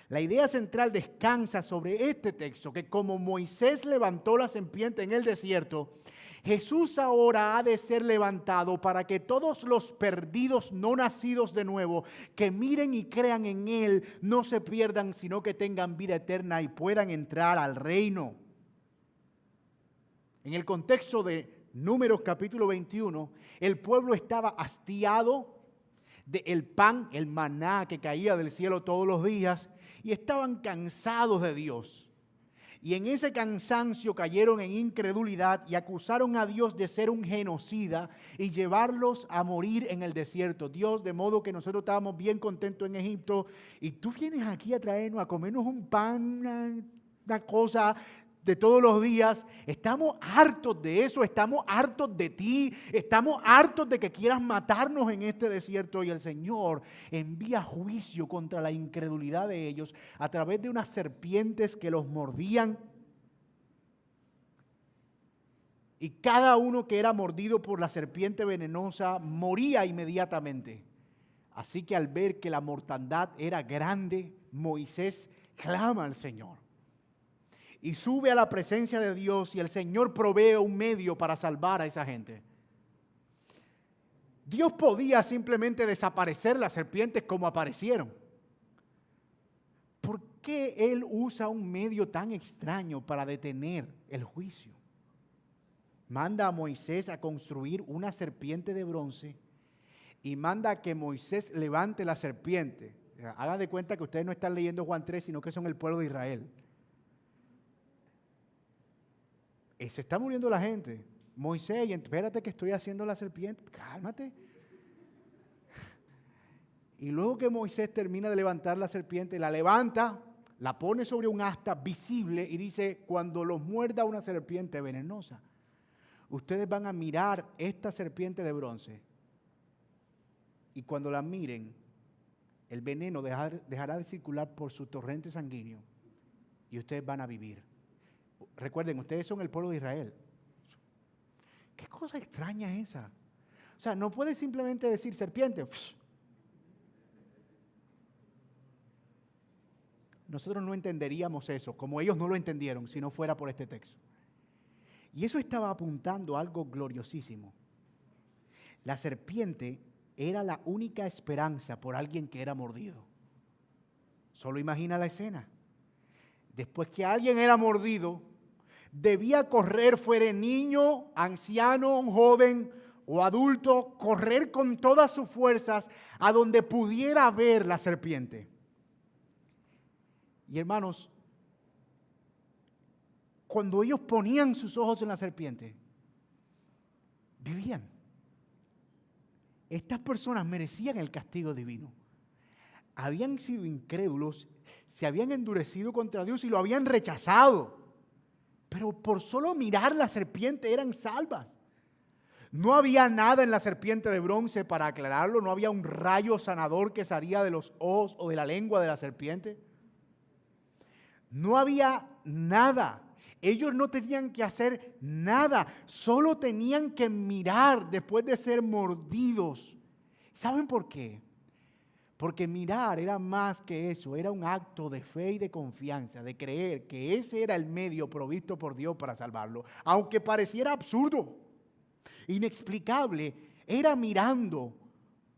La idea central descansa sobre este texto, que como Moisés levantó la serpiente en el desierto, Jesús ahora ha de ser levantado para que todos los perdidos no nacidos de nuevo, que miren y crean en Él, no se pierdan, sino que tengan vida eterna y puedan entrar al reino. En el contexto de Números capítulo 21, el pueblo estaba hastiado del pan, el maná que caía del cielo todos los días, y estaban cansados de Dios. Y en ese cansancio cayeron en incredulidad y acusaron a Dios de ser un genocida y llevarlos a morir en el desierto. Dios, de modo que nosotros estábamos bien contentos en Egipto y tú vienes aquí a traernos, a comernos un pan, una cosa de todos los días. Estamos hartos de eso, estamos hartos de ti, estamos hartos de que quieras matarnos en este desierto. Y el Señor envía juicio contra la incredulidad de ellos a través de unas serpientes que los mordían. Y cada uno que era mordido por la serpiente venenosa moría inmediatamente. Así que al ver que la mortandad era grande, Moisés clama al Señor. Y sube a la presencia de Dios y el Señor provee un medio para salvar a esa gente. Dios podía simplemente desaparecer las serpientes como aparecieron. ¿Por qué Él usa un medio tan extraño para detener el juicio? Manda a Moisés a construir una serpiente de bronce y manda a que Moisés levante la serpiente. Hagan de cuenta que ustedes no están leyendo Juan 3, sino que son el pueblo de Israel. Se está muriendo la gente. Moisés, espérate que estoy haciendo la serpiente. Cálmate. Y luego que Moisés termina de levantar la serpiente, la levanta, la pone sobre un asta visible y dice, cuando los muerda una serpiente venenosa, ustedes van a mirar esta serpiente de bronce. Y cuando la miren, el veneno dejará de circular por su torrente sanguíneo y ustedes van a vivir. Recuerden, ustedes son el pueblo de Israel. ¿Qué cosa extraña es esa? O sea, no puedes simplemente decir serpiente. Nosotros no entenderíamos eso, como ellos no lo entendieron, si no fuera por este texto. Y eso estaba apuntando a algo gloriosísimo. La serpiente era la única esperanza por alguien que era mordido. Solo imagina la escena. Después que alguien era mordido, debía correr, fuera niño, anciano, joven o adulto, correr con todas sus fuerzas a donde pudiera ver la serpiente. Y hermanos, cuando ellos ponían sus ojos en la serpiente, vivían. Estas personas merecían el castigo divino. Habían sido incrédulos, se habían endurecido contra Dios y lo habían rechazado. Pero por solo mirar la serpiente eran salvas. No había nada en la serpiente de bronce para aclararlo, no había un rayo sanador que salía de los ojos o de la lengua de la serpiente. No había nada. Ellos no tenían que hacer nada, solo tenían que mirar después de ser mordidos. ¿Saben por qué? Porque mirar era más que eso, era un acto de fe y de confianza, de creer que ese era el medio provisto por Dios para salvarlo. Aunque pareciera absurdo, inexplicable, era mirando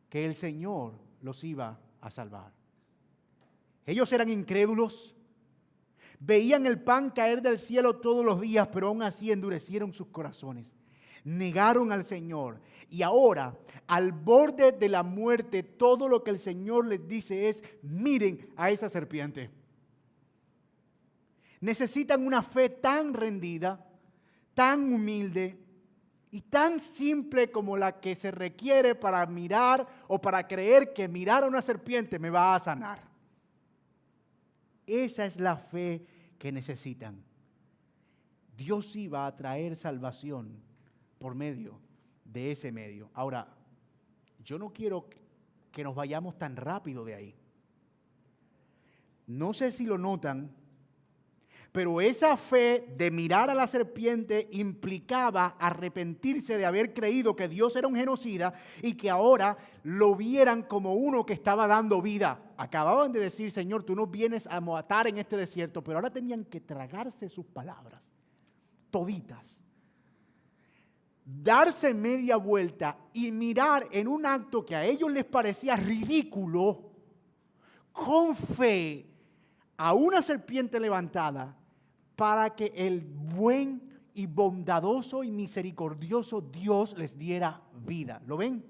que el Señor los iba a salvar. Ellos eran incrédulos. Veían el pan caer del cielo todos los días, pero aún así endurecieron sus corazones. Negaron al Señor. Y ahora, al borde de la muerte, todo lo que el Señor les dice es, miren a esa serpiente. Necesitan una fe tan rendida, tan humilde y tan simple como la que se requiere para mirar o para creer que mirar a una serpiente me va a sanar. Esa es la fe que necesitan. Dios iba a traer salvación por medio de ese medio. Ahora, yo no quiero que nos vayamos tan rápido de ahí. No sé si lo notan, pero esa fe de mirar a la serpiente implicaba arrepentirse de haber creído que Dios era un genocida y que ahora lo vieran como uno que estaba dando vida. Acababan de decir, Señor, tú nos vienes a matar en este desierto, pero ahora tenían que tragarse sus palabras, toditas. Darse media vuelta y mirar en un acto que a ellos les parecía ridículo, con fe, a una serpiente levantada para que el buen y bondadoso y misericordioso Dios les diera vida. ¿Lo ven?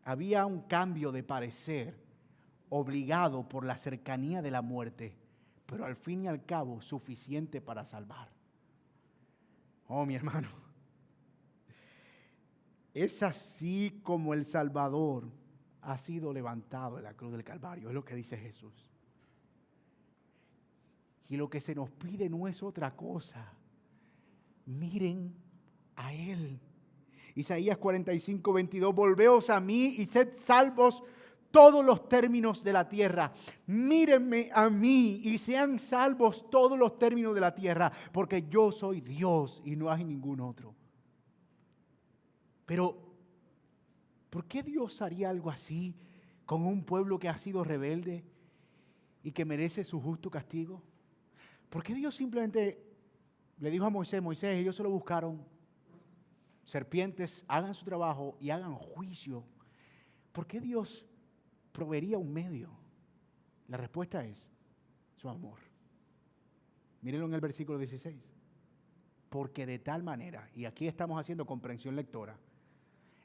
Había un cambio de parecer obligado por la cercanía de la muerte pero al fin y al cabo suficiente para salvar. Oh, mi hermano, es así como el Salvador ha sido levantado en la cruz del Calvario, es lo que dice Jesús. Y lo que se nos pide no es otra cosa. Miren a Él. Isaías 45:22, volveos a mí y sed salvos todos los términos de la tierra. Mírenme a mí y sean salvos todos los términos de la tierra, porque yo soy Dios y no hay ningún otro. Pero, ¿por qué Dios haría algo así con un pueblo que ha sido rebelde y que merece su justo castigo? ¿Por qué Dios simplemente le dijo a Moisés, ellos se lo buscaron, serpientes, hagan su trabajo y hagan juicio? ¿Por qué Dios proveería un medio? La respuesta es su amor. Mírenlo en el versículo 16. Porque de tal manera, y aquí estamos haciendo comprensión lectora,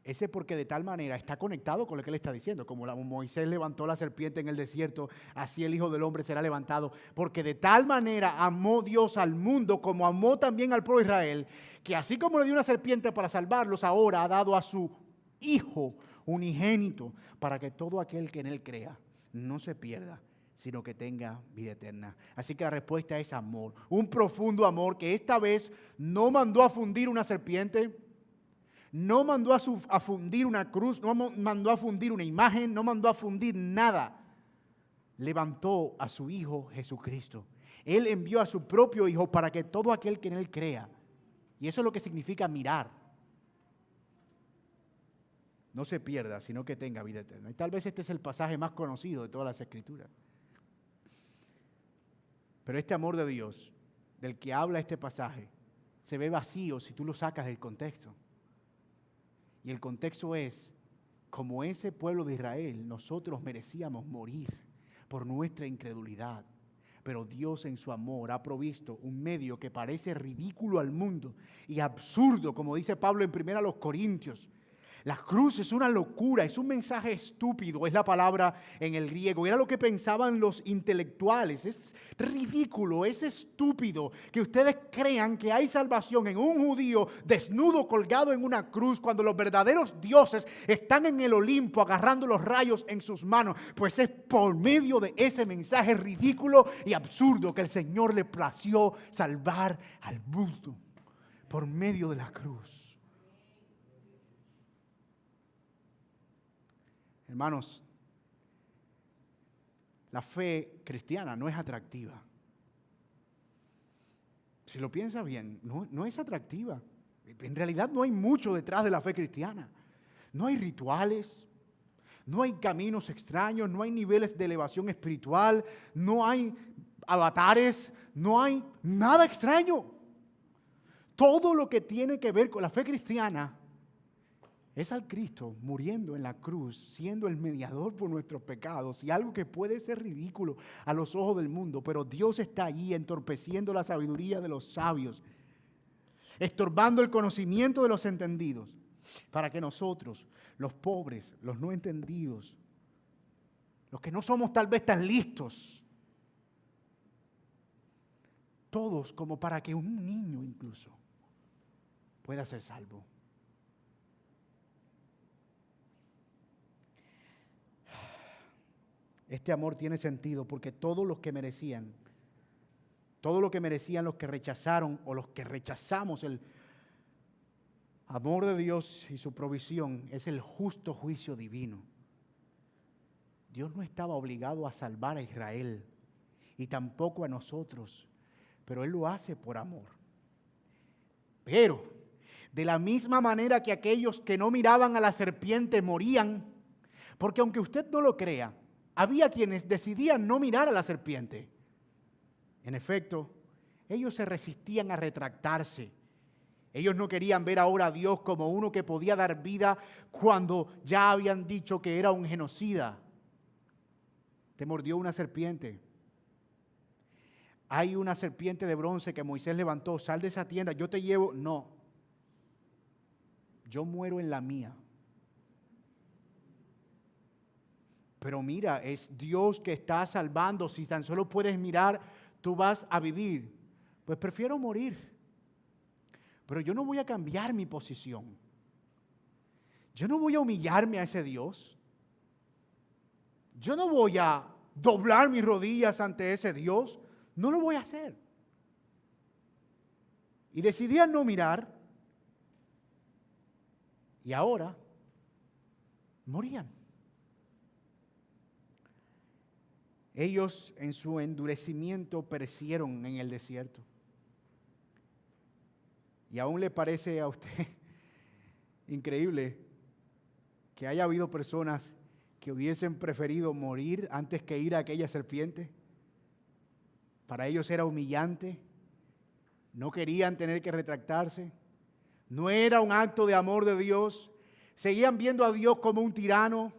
ese porque de tal manera está conectado con lo que él está diciendo. Como Moisés levantó la serpiente en el desierto, así el Hijo del Hombre será levantado. Porque de tal manera amó Dios al mundo, como amó también al pueblo de Israel, que así como le dio una serpiente para salvarlos, ahora ha dado a su Hijo unigénito, para que todo aquel que en Él crea no se pierda, sino que tenga vida eterna. Así que la respuesta es amor. Un profundo amor que esta vez no mandó a fundir una serpiente, no mandó a fundir una cruz, no mandó a fundir una imagen, no mandó a fundir nada. Levantó a su Hijo Jesucristo. Él envió a su propio Hijo para que todo aquel que en Él crea, y eso es lo que significa mirar, no se pierda, sino que tenga vida eterna. Y tal vez este es el pasaje más conocido de todas las Escrituras. Pero este amor de Dios, del que habla este pasaje, se ve vacío si tú lo sacas del contexto. Y el contexto es, como ese pueblo de Israel, nosotros merecíamos morir por nuestra incredulidad. Pero Dios en su amor ha provisto un medio que parece ridículo al mundo y absurdo, como dice Pablo en 1 Corintios. La cruz es una locura, es un mensaje estúpido, es la palabra en el griego. Era lo que pensaban los intelectuales. Es ridículo, es estúpido que ustedes crean que hay salvación en un judío desnudo colgado en una cruz cuando los verdaderos dioses están en el Olimpo agarrando los rayos en sus manos. Pues es por medio de ese mensaje ridículo y absurdo que el Señor le plació salvar al mundo por medio de la cruz. Hermanos, la fe cristiana no es atractiva. Si lo piensas bien, no es atractiva. En realidad no hay mucho detrás de la fe cristiana. No hay rituales, no hay caminos extraños, no hay niveles de elevación espiritual, no hay avatares, no hay nada extraño. Todo lo que tiene que ver con la fe cristiana es al Cristo muriendo en la cruz, siendo el mediador por nuestros pecados, y algo que puede ser ridículo a los ojos del mundo, pero Dios está allí entorpeciendo la sabiduría de los sabios, estorbando el conocimiento de los entendidos, para que nosotros, los pobres, los no entendidos, los que no somos tal vez tan listos, todos como para que un niño incluso pueda ser salvo. Este amor tiene sentido porque todo lo que merecían los que rechazaron o los que rechazamos el amor de Dios y su provisión es el justo juicio divino. Dios no estaba obligado a salvar a Israel y tampoco a nosotros, pero Él lo hace por amor. Pero de la misma manera que aquellos que no miraban a la serpiente morían, porque aunque usted no lo crea, había quienes decidían no mirar a la serpiente. En efecto, ellos se resistían a retractarse. Ellos no querían ver ahora a Dios como uno que podía dar vida cuando ya habían dicho que era un genocida. Te mordió una serpiente. Hay una serpiente de bronce que Moisés levantó. Sal de esa tienda, yo te llevo. No. Yo muero en la mía. Pero mira, es Dios que está salvando. Si tan solo puedes mirar tú vas a vivir, pues prefiero morir. Pero yo no voy a cambiar mi posición. Yo no voy a humillarme a ese Dios. Yo no voy a doblar mis rodillas ante ese Dios. No lo voy a hacer. Y decidí no mirar. Y ahora morían. Ellos en su endurecimiento perecieron en el desierto. ¿Y aún le parece a usted increíble que haya habido personas que hubiesen preferido morir antes que ir a aquella serpiente? Para ellos era humillante, no querían tener que retractarse, no era un acto de amor de Dios, seguían viendo a Dios como un tirano.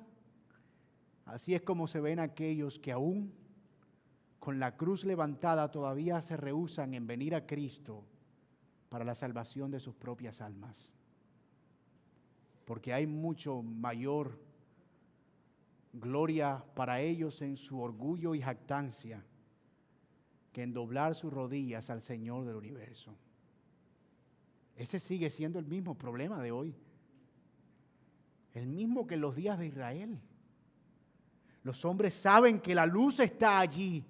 Así es como se ven aquellos que aún con la cruz levantada todavía se rehúsan en venir a Cristo para la salvación de sus propias almas. Porque hay mucho mayor gloria para ellos en su orgullo y jactancia que en doblar sus rodillas al Señor del universo. Ese sigue siendo el mismo problema de hoy. El mismo que en los días de Israel. Los hombres saben que la luz está allí,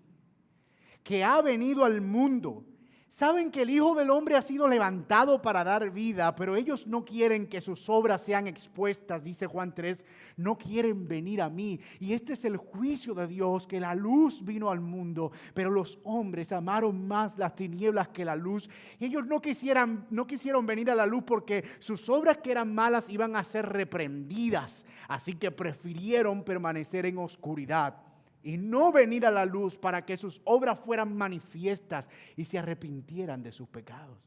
que ha venido al mundo. Saben que el Hijo del Hombre ha sido levantado para dar vida, pero ellos no quieren que sus obras sean expuestas, dice Juan 3, no quieren venir a mí. Y este es el juicio de Dios, que la luz vino al mundo, pero los hombres amaron más las tinieblas que la luz. Ellos no quisieron venir a la luz porque sus obras que eran malas iban a ser reprendidas, así que prefirieron permanecer en oscuridad y no venir a la luz para que sus obras fueran manifiestas y se arrepintieran de sus pecados.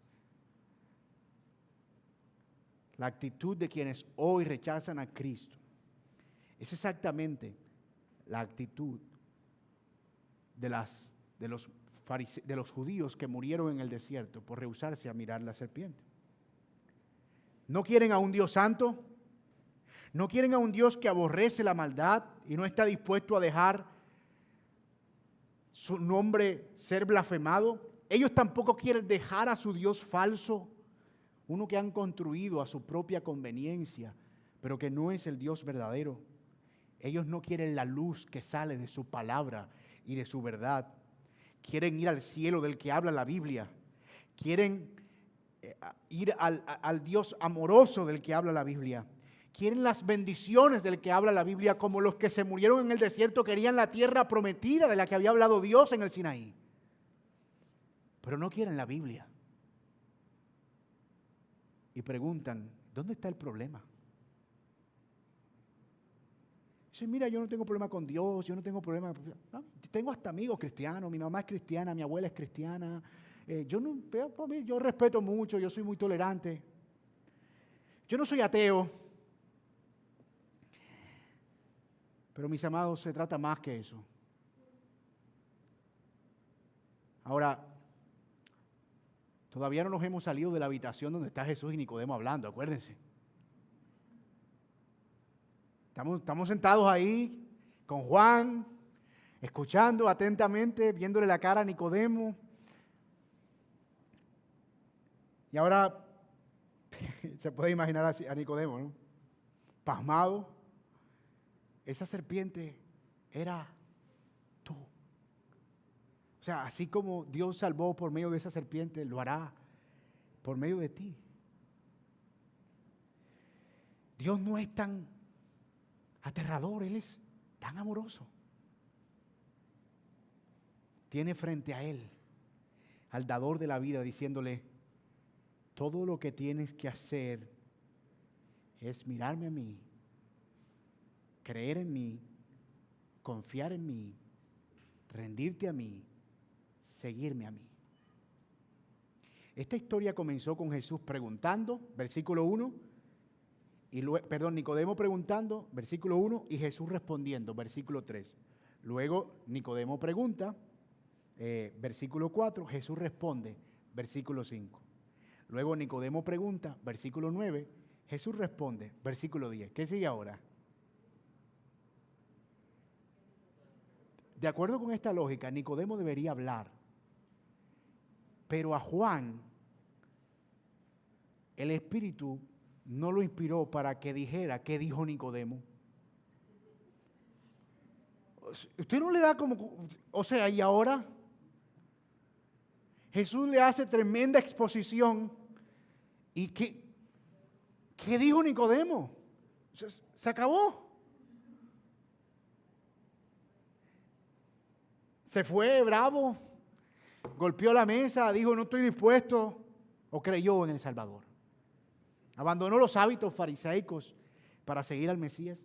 La actitud de quienes hoy rechazan a Cristo es exactamente la actitud de los judíos que murieron en el desierto por rehusarse a mirar la serpiente. No quieren a un Dios santo, no quieren a un Dios que aborrece la maldad y no está dispuesto a dejar su nombre ser blasfemado. Ellos tampoco quieren dejar a su Dios falso, uno que han construido a su propia conveniencia, pero que no es el Dios verdadero. Ellos no quieren la luz que sale de su palabra y de su verdad. Quieren ir al cielo del que habla la Biblia. Quieren ir al Dios amoroso del que habla la Biblia. Quieren las bendiciones del que habla la Biblia, como los que se murieron en el desierto querían la tierra prometida de la que había hablado Dios en el Sinaí. Pero no quieren la Biblia. Y preguntan, ¿dónde está el problema? Dicen, mira, yo no tengo problema con Dios, yo no tengo problema. No, tengo hasta amigos cristianos, mi mamá es cristiana, mi abuela es cristiana. Yo respeto mucho, yo soy muy tolerante. Yo no soy ateo. Pero mis amados, se trata más que eso. Ahora, todavía no nos hemos salido de la habitación donde está Jesús y Nicodemo hablando, acuérdense. Estamos sentados ahí con Juan, escuchando atentamente, viéndole la cara a Nicodemo. Y ahora se puede imaginar a Nicodemo, ¿no? Pasmado. Esa serpiente era tú. O sea, así como Dios salvó por medio de esa serpiente, lo hará por medio de ti. Dios no es tan aterrador, Él es tan amoroso. Tiene frente a Él al dador de la vida diciéndole, todo lo que tienes que hacer es mirarme a mí, creer en mí, confiar en mí, rendirte a mí, seguirme a mí. Esta historia comenzó con Jesús preguntando, versículo 1, Nicodemo preguntando, versículo 1, y Jesús respondiendo, versículo 3. Luego Nicodemo pregunta, versículo 4, Jesús responde, versículo 5. Luego Nicodemo pregunta, versículo 9, Jesús responde, versículo 10. ¿Qué sigue ahora? De acuerdo con esta lógica, Nicodemo debería hablar Pero a Juan, el Espíritu no lo inspiró para que dijera qué dijo Nicodemo. Usted no le da como, o sea, ¿y ahora? Jesús le hace tremenda exposición. ¿Y qué dijo Nicodemo? Se acabó. Se fue bravo, golpeó la mesa, dijo no estoy dispuesto, o creyó en el Salvador. Abandonó los hábitos farisaicos para seguir al Mesías.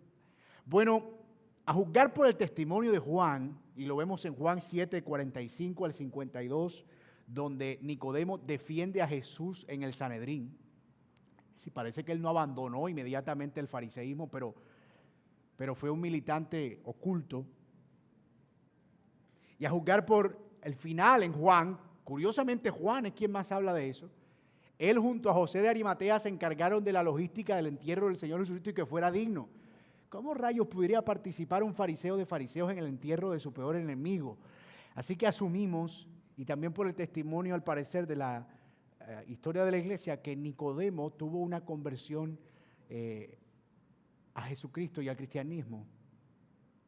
Bueno, a juzgar por el testimonio de Juan, y lo vemos en Juan 7, 45 al 52, donde Nicodemo defiende a Jesús en el Sanedrín. Sí, parece que él no abandonó inmediatamente el fariseísmo, pero fue un militante oculto. Y a juzgar por el final en Juan, curiosamente Juan es quien más habla de eso. Él junto a José de Arimatea se encargaron de la logística del entierro del Señor Jesucristo y que fuera digno. ¿Cómo rayos podría participar un fariseo de fariseos en el entierro de su peor enemigo? Así que asumimos, y también por el testimonio al parecer de la historia de la iglesia, que Nicodemo tuvo una conversión a Jesucristo y al cristianismo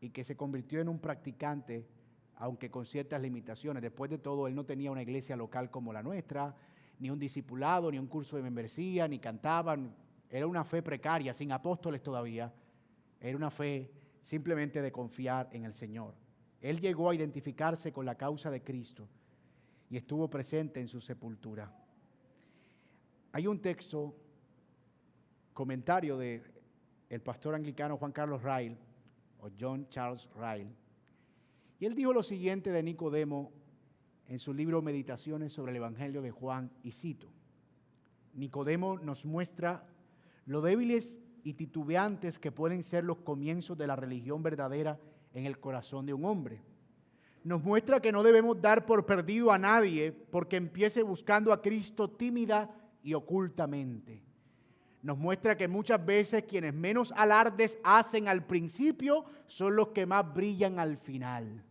y que se convirtió en un practicante, aunque con ciertas limitaciones. Después de todo, él no tenía una iglesia local como la nuestra, ni un discipulado, ni un curso de membresía, ni cantaban. Era una fe precaria, sin apóstoles todavía. Era una fe simplemente de confiar en el Señor. Él llegó a identificarse con la causa de Cristo y estuvo presente en su sepultura. Hay un texto, comentario de el pastor anglicano Juan Carlos Ryle, o John Charles Ryle, y él dijo lo siguiente de Nicodemo en su libro Meditaciones sobre el Evangelio de Juan, y cito: Nicodemo nos muestra lo débiles y titubeantes que pueden ser los comienzos de la religión verdadera en el corazón de un hombre. Nos muestra que no debemos dar por perdido a nadie porque empiece buscando a Cristo tímida y ocultamente. Nos muestra que muchas veces quienes menos alardes hacen al principio son los que más brillan al final.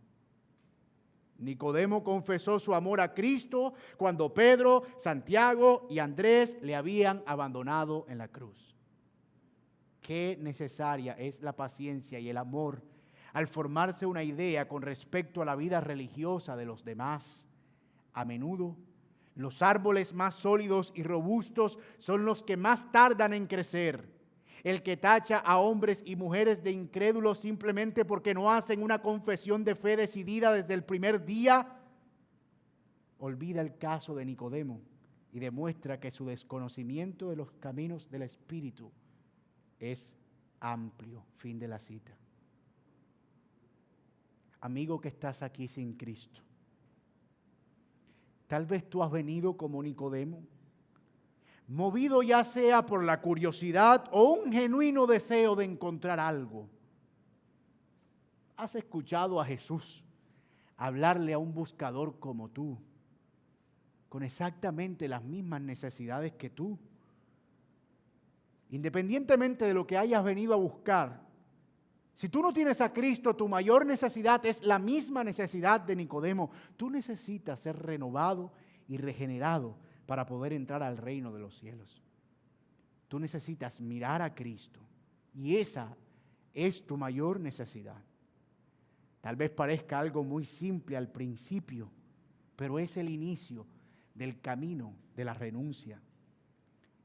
Nicodemo confesó su amor a Cristo cuando Pedro, Santiago y Andrés le habían abandonado en la cruz. Qué necesaria es la paciencia y el amor al formarse una idea con respecto a la vida religiosa de los demás. A menudo, los árboles más sólidos y robustos son los que más tardan en crecer. El que tacha a hombres y mujeres de incrédulos simplemente porque no hacen una confesión de fe decidida desde el primer día, olvida el caso de Nicodemo y demuestra que su desconocimiento de los caminos del Espíritu es amplio. Fin de la cita. Amigo que estás aquí sin Cristo, tal vez tú has venido como Nicodemo, movido ya sea por la curiosidad o un genuino deseo de encontrar algo. ¿Has escuchado a Jesús hablarle a un buscador como tú, con exactamente las mismas necesidades que tú? Independientemente de lo que hayas venido a buscar, si tú no tienes a Cristo, tu mayor necesidad es la misma necesidad de Nicodemo. Tú necesitas ser renovado y regenerado para poder entrar al reino de los cielos. Tú necesitas mirar a Cristo y esa es tu mayor necesidad. Tal vez parezca algo muy simple al principio, pero es el inicio del camino de la renuncia.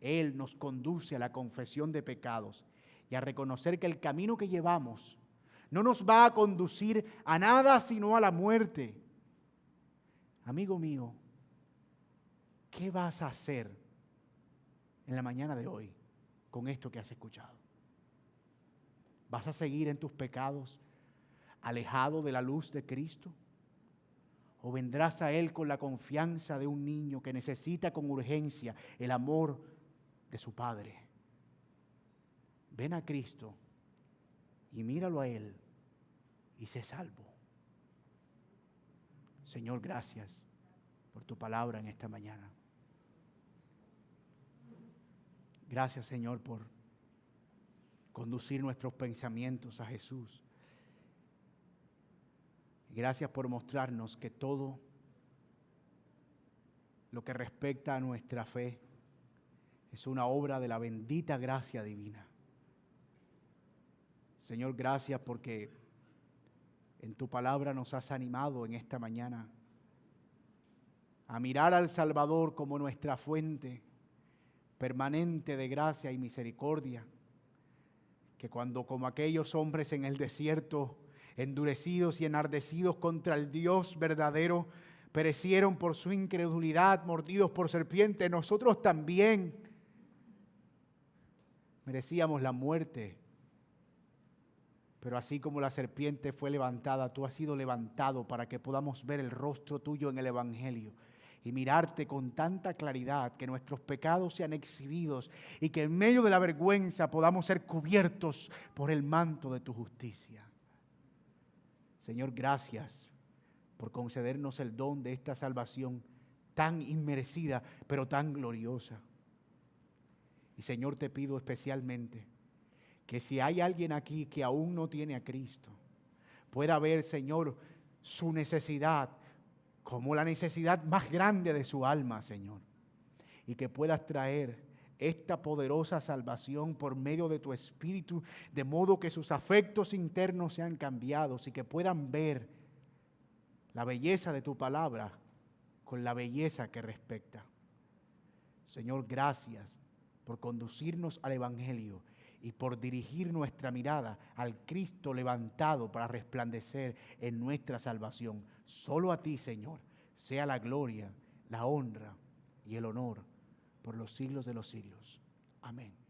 Él nos conduce a la confesión de pecados y a reconocer que el camino que llevamos no nos va a conducir a nada sino a la muerte. Amigo mío, ¿qué vas a hacer en la mañana de hoy con esto que has escuchado? ¿Vas a seguir en tus pecados, alejado de la luz de Cristo? ¿O vendrás a Él con la confianza de un niño que necesita con urgencia el amor de su Padre? Ven a Cristo y míralo a Él y sé salvo. Señor, gracias por tu palabra en esta mañana. Gracias, Señor, por conducir nuestros pensamientos a Jesús. Gracias por mostrarnos que todo lo que respecta a nuestra fe, es una obra de la bendita gracia divina. Señor, gracias porque en tu palabra nos has animado en esta mañana a mirar al Salvador como nuestra fuente permanente de gracia y misericordia, que cuando como aquellos hombres en el desierto, endurecidos y enardecidos contra el Dios verdadero, perecieron por su incredulidad, mordidos por serpientes, nosotros también merecíamos la muerte. Pero así como la serpiente fue levantada, tú has sido levantado para que podamos ver el rostro tuyo en el Evangelio y mirarte con tanta claridad, que nuestros pecados sean exhibidos y que en medio de la vergüenza podamos ser cubiertos por el manto de tu justicia. Señor, gracias por concedernos el don de esta salvación tan inmerecida, pero tan gloriosa. Y Señor, te pido especialmente que si hay alguien aquí que aún no tiene a Cristo, pueda ver, Señor, su necesidad como la necesidad más grande de su alma, Señor. Y que puedas traer esta poderosa salvación por medio de tu Espíritu, de modo que sus afectos internos sean cambiados y que puedan ver la belleza de tu palabra con la belleza que respecta. Señor, gracias por conducirnos al Evangelio y por dirigir nuestra mirada al Cristo levantado para resplandecer en nuestra salvación. Solo a ti, Señor, sea la gloria, la honra y el honor por los siglos de los siglos. Amén.